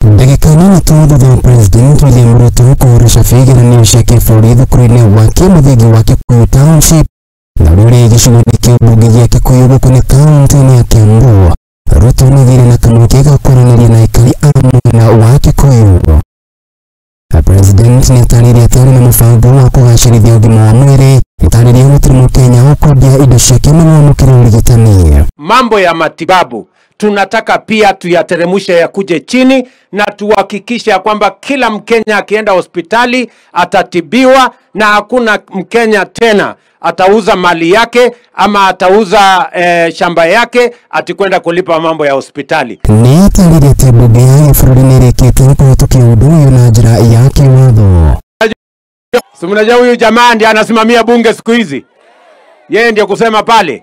Ndagikani tudo the president William Ruto kuhurisha figiranio ciake bũrũri thukuru-inĩ wa kĩmũthingi wa Kikuyu Township na rĩrĩa gĩcigo-inĩ kĩa ũmbunge gĩa Kikuyu gũkũ nĩ kaunti-inĩ ya Kiambu. Ruto nĩthire na kamweke ga kwaranĩria na aikari a mwena wa Kikuyu. President nĩatarĩirie atĩ arĩ na mũbango wa kũgacĩrithia ũgima wa mwĩrĩ, nĩatarĩirie gũtirĩ Mũkenya ũkwambia indo ciake mũamũkĩre ũrigitani. Mambo ya matibabu tunataka pia tuyateremushe ya kuje chini na tuhakikishe ya kwamba kila Mkenya akienda hospitali atatibiwa na hakuna Mkenya tena atauza mali yake ama atauza shamba yake atikwenda kulipa mambo ya hospitali. Nĩatarĩirie atĩ bunge ya bũrũri nĩrĩkĩte kũhĩtũkia ũndũ ũyũ na njĩra ya kĩwatho. Si mnajua huyu jamaa ndiye anasimamia bunge siku hizi? Yeye ndiye kusema pale.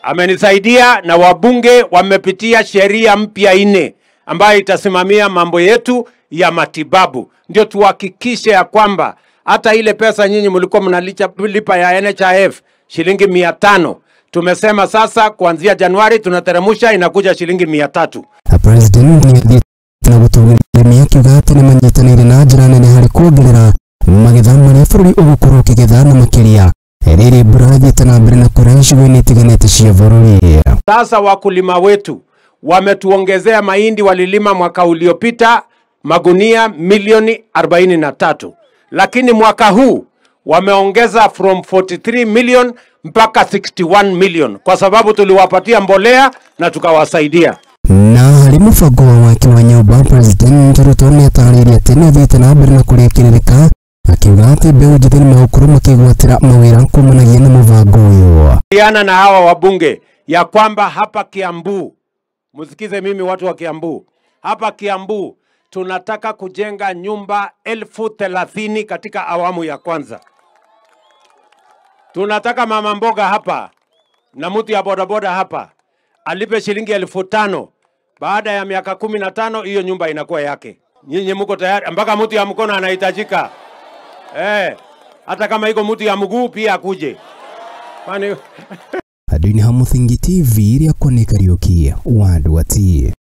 Amenisaidia na wabunge wamepitia sheria mpya 4 ambayo itasimamia mambo yetu ya matibabu. Ndio tuhakikishe ya kwamba hata ile pesa nyinyi mlikuwa mnalipa ya NHIF shilingi 500, tumesema sasa kuanzia Januari tunateremusha inakuja shilingi 300. President nĩathĩte na gũtũgĩria akiuga atĩ nĩmanyitanĩire na njĩra nene harĩ kuongerera magetha marĩa bũrũri ũgũkorwo ũkĩgetha na makĩria rĩrĩ mbura ĩthiĩte na mbere na kũra icigo-inĩ itiganĩte cia bũrũri. Sasa wakulima wetu wametuongezea mahindi, walilima mwaka uliopita magunia milioni 43, lakini mwaka huu wameongeza from 43 million mpaka 61 million kwa sababu tuliwapatia mbolea na tukawasaidia. Na harĩ mũbango wake wa nyũmba, President Ruto nĩatarĩirie atĩ nĩathiĩte na mbere na kũrĩkĩrĩrĩka, akiuga atĩ mbeũ njĩthĩ nĩmegũkorwo makĩgwatĩra mawĩra kumanagia na mũbango ũyũ. Diana na hawa wabunge ya kwamba hapa Kiambu, msikize mimi watu wa Kiambu, hapa Kiambu tunataka kujenga nyumba 30,000 katika awamu ya kwanza. Tunataka mama mboga hapa na mtu ya bodaboda hapa alipe shilingi 5,000. Baada ya miaka 15 hiyo nyumba inakuwa yake. Nyinyi mko tayari? Mpaka mtu ya mkono anahitajika. Hata kama iko mtu ya mguu pia akuje. Kwani Adini Hamuthingi TV iria kone Kariuki wandu wati.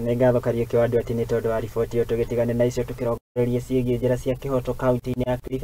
Nĩngatho Kariuki wandu wati nĩ tondũ wa riboti ĩyo tũgĩtigana na icio tũkĩrongoreria ciĩgiĩ njĩra cia kĩhoto kaunti-inĩ ya Kilifi.